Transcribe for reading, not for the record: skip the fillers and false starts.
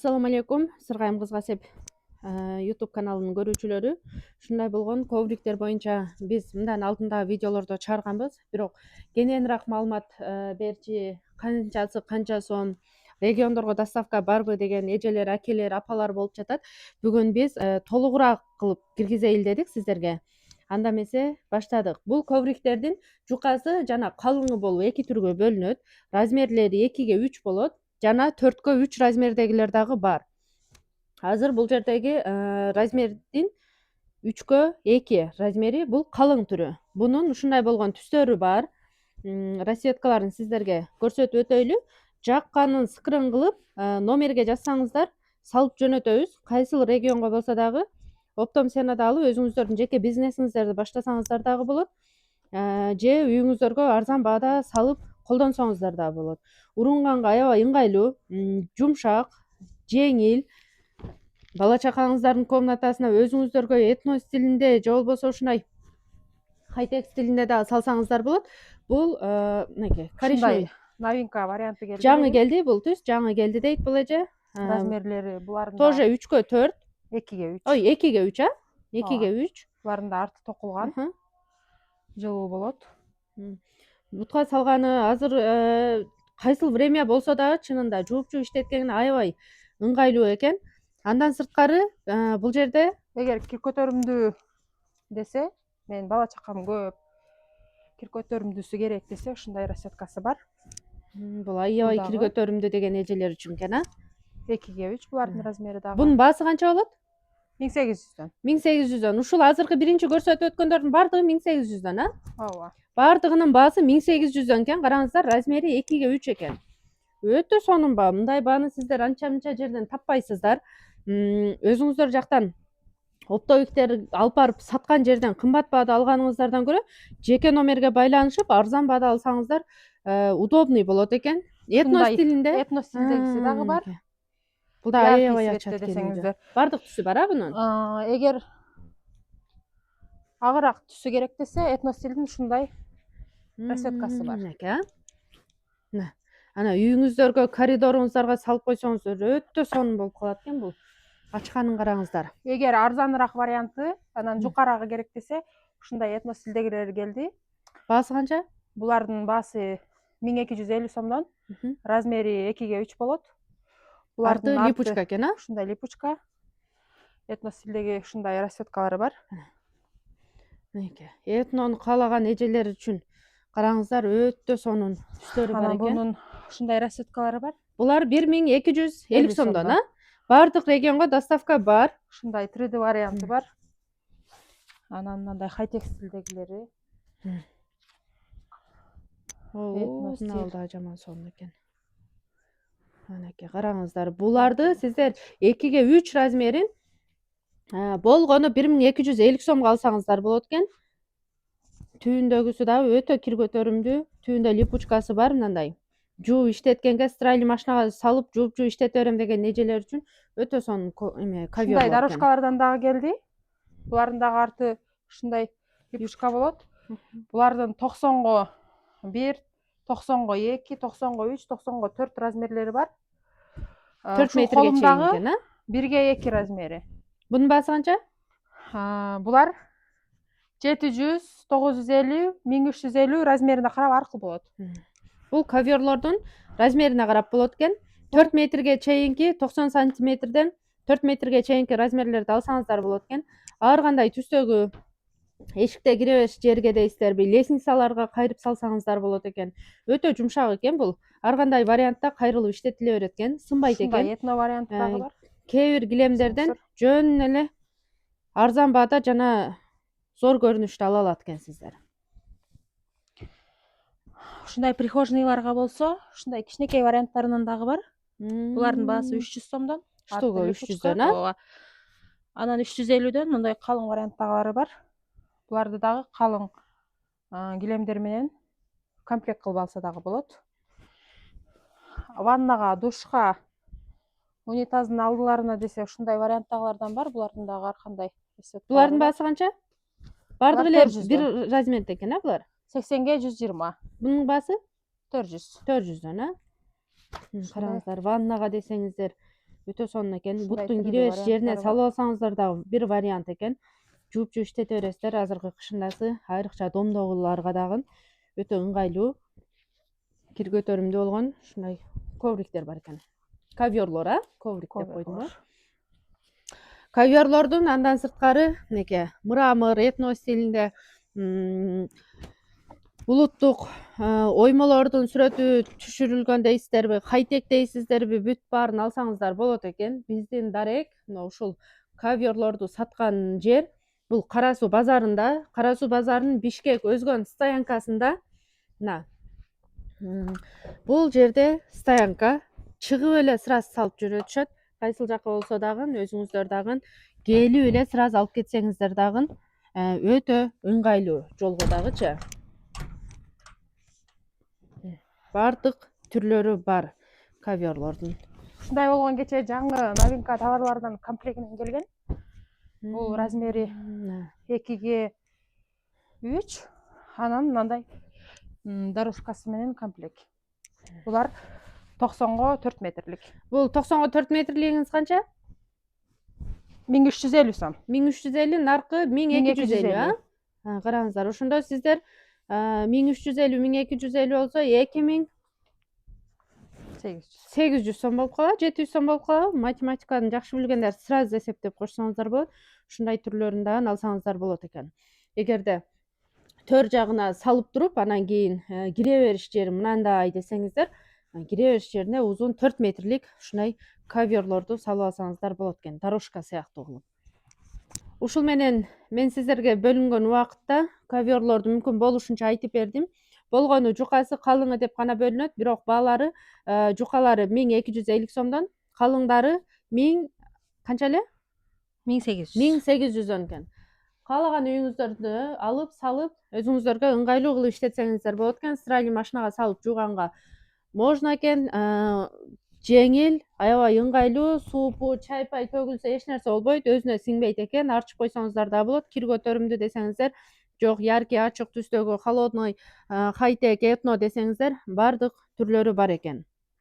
Assalamu алейкум, Сыргайым Кызгасеп YouTube каналынын көрүүчүлөрү. Ушундай болгон ковриктер боюнча биз мындан алдында видеолордо чыгарганбыз, бирок кененирээк маалымат берчи, канчасы канча сом, региондорго доставка барбы деген эжелер, акелер, апалар болуп жатат. Бүгүн биз толугураак кылып киргизейин дедик сиздерге. Анда эмесе баштадык. Бул ковриктердин жукасы жана калыңы болуп эки түргө бөлүнөт. Размерлери 2-3 болот. Жана 4-3 размердегилер дагы бар. Азыр бул жердеги размердин 3-2 размери бул калың түрү. Бунун ушундай болгон түстөрү бар. Расцветкаларын сиздерге көрсөтүп өтөйлү. Жакканын скрин кылып, номерге жазсаңыздар, салып жөнөтөбүз. Кайсыл регионго болсо дагы оптом ценада алып өзүңүздөрдүн жеке бизнесиңиздерди баштасаңыздар дагы болот. Же үйүңүздөргө арзан баада салып колдонсоңуздар да болот. Урунганга аябай ыңгайлуу, жумшак, жеңил. Бала чакаңыздардын комнатасына өзүңүздөргө этно стилинде же болбосо ушундай хай-тек стилинде да салсаңыздар болот. Бул мынакей коричневый новинка варианты келди. жаңы келди, бул түс жаңы келди дейт бул эже. Размерлери булардын Тоже 3-4, 2-3. ой 2-3, 2-3. Булардын да арты токулган. Жылуу болот. Бутка салганы азыр кайсыл время болсо дагы чынында жууп иштеткени аябай ыңгайлуу экен. Андан сырткары бул жерде Эгер кир көтөрүмдүү десе, мен бала чакам көп. Кир көтөрүмдүүсү керек десе, ушундай расцветкасы бар. Бул аябай кир көтөрүмдүү деген эжелер үчүн экен, 2-3 булардын размери дагы. Бунун баасы канча болот? 1800дөн. 1800дөн. Ушул азыркы биринчи көрсөтүп өткөндөрдүн баардыгы 1800дөн, Ооба. Баардыгынын баасы 1800дөн экен. Караңыздар, размери 2-3 экен. Өтө сонун баа. Мындай бааны сиздер анча-мынча жерден таппайсыздар. Өзүңүздөр жактан оптовиктер алып барып саткан жерден кымбат баада алганыңыздардан көрө жеке номерге байланышып арзан баада алсаңыздар удобный болот экен. Этно стилинде. Этно стилдегиси дагы бар. Бул да аябай ачат десеңиздер. Бардык түсү бар бунун. Эгер агыраак түсү керек десе, этно стилдин ушундай расцветкасы бар. Ана үйүңүздөргө, коридоруңуздарга салып койсоңуздар өтө сонун болуп калат экен бул. Ачканын караңыздар. Эгер арзаныраак варианты, анан жукараагы керек десе, ушундай этно стилдегилер келди. Баасы канча? Булардын баасы 1250 сомдон. Размери 2-3 болот. Буларды липучка экен, Ушундай липучка. Этно стилдеги ушундай расцветкалары бар. Этнону каалаган эжелер үчүн караңыздар, өтө сонун түстөрү бар экен. Бунун ушундай расцветкалары бар. Булар 1250 сомдон, Бардык регионго доставка бар. Ушундай 3D варианты бар. Анан мындай хай-тек стилдегилери. Мынау да жаман сонун экен. Анакей караңыздар, буларды сиздер 2-3 размерин болгону 1250 сомго алсаңыздар болот экен. Түйүндөгүсү дагы өтө кир көтөрүмдүү. Түйүндө липучкасы бар, мындай. Жууп иштеткенге стиральный машинага салып жууп иштете берем деген эжелер үчүн өтө сонун ковер. Ушундай дорожкалардан дагы келди. Булардын дагы арты ушундай липучка болот. Булардын 90го 1, 90го 2, 90го 3, 90го 4 размерлери бар. 4 метрге чейин экен, 1-2 размери. Бунун баасы канча? Булар 700, 950, 1350 размерине карап аркы болот. Бул коверлордун размерине карап болот экен. 4 метрге чейинки 90 сантиметрден 4 метрге чейинки размерлерди алсаңыздар болот экен. Ар кандай түстөгү эшикте киребеш жерге дейсиздерби, лестницаларга кайрып салсаңыздар болот экен. Өтө жумшак экен бул. Ар кандай вариантта кайрылып иштетиле берет экен. Сынбайт экен. Ушундай этно варианты дагы бар. Кээ бир килемдерден жөн эле арзан баада жана зор көрүнүштө ала алат экенсиздер. Ушундай прихожныйларга болсо, ушундай кичинекей варианттарынан дагы бар. Булардын баасы 300 сомдон. Штуга 300дөн, Анан 350дөн мындай калың варианттагылары бар. Буларды дагы калың килемдер менен комплект кылып алса дагы болот. Ваннага, душка, унитаздын алдыларына десе ушундай варианттагылардан бар. Булардын дагы ар кандай. Булардын баасы канча? Бардыгы эле бир размерде экен, булар? 80ге 120. Бунун баасы 400. 400дөн, Караңыздар, ваннага десеңиздер өтө сонун экен. Ушундай Буттун түрлүү кире бериш жерине варианттары бар. салып алсаңыздар дагы бир вариант экен. Жууп иштете бересиздер азыркы кышындасы, айрыкча домдогуларга дагы өтө ыңгайлуу, кир көтөрүмдүү болгон ушундай ковриктер бар экен. Ковёрлор, коврик деп койдумбу? Ковёрлордун андан сырткары мынеке мрамор, этно стилинде улуттук оймолордун сүрөтү түшүрүлгөн дейсиздерби, хай-тек дейсиздерби, бүт баарын алсаңыздар болот экен. Биздин дарек мына ушул ковёрлорду саткан жер бул Кара Суу базарында, Кара Суу базарынын Бишкек өзгөн стоянкасында. Мына бул жерде стоянка, чыгып эле сразу салып жөнөтүшөт. Кайсыл жака болсо дагы өзүңүздөр дагы келип эле сразу алып кетсеңиздер дагы өтө ыңгайлуу жолго дагычы. Бардык түрлөрү бар ковёрлордун. Ушундай болгон кечээ жаңы новинка товарлардан комплектинен келген. Бул размери 2ге 3, анан мындай дорожкасы менен комплект. Булар 90го 4 метрлик. Бул 90го 4 метрлигиңиз канча? 1350 сом. 1350, наркы 1250, караңыздар. Ошондо сиздер 1350, 1250 болсо 2800 сом болуп калат, 700 сом болуп калат. Математиканы жакшы билгендер сразу эсептеп кошсоңуздар болот. Ушундай түрлөрүн дагы алсаңыздар болот экен. Эгерде төр жагына салып туруп, анан кийин кире бериш жери мынандай десеңиздер, кире бериш жерине узун 4 метрлик ушундай ковёрлорду салып алсаңыздар болот экен, дорожка сыяктуу кылып. Ушул менен мен сиздерге бөлүнгөн убакытта ковёрлорду мүмкүн болушунча айтып бердим. Болгону жукасы калыңы деп гана бөлүнөт, бирок баалары жукалары 1250 сомдон, калыңдары 1000 канча эле? 1800 экен. Каалаган үйүңүздөрдү алып салып, өзүңүздөргө ыңгайлуу кылып иштетсеңиздер болот экен. Стиральный машинага салып жууганга можно экен. Жеңил, аябай ыңгайлуу, суупу, чай-пай төгүлсө эч нерсе болбойт, өзүнө сиңбейт экен. Арчып койсоңуздар да болот. Кир көтөрүмдүү десеңиздер, жок яркий ачык түстөгү холодный, хай-тек, этно десеңиздер, бардык түрлөрү бар экен.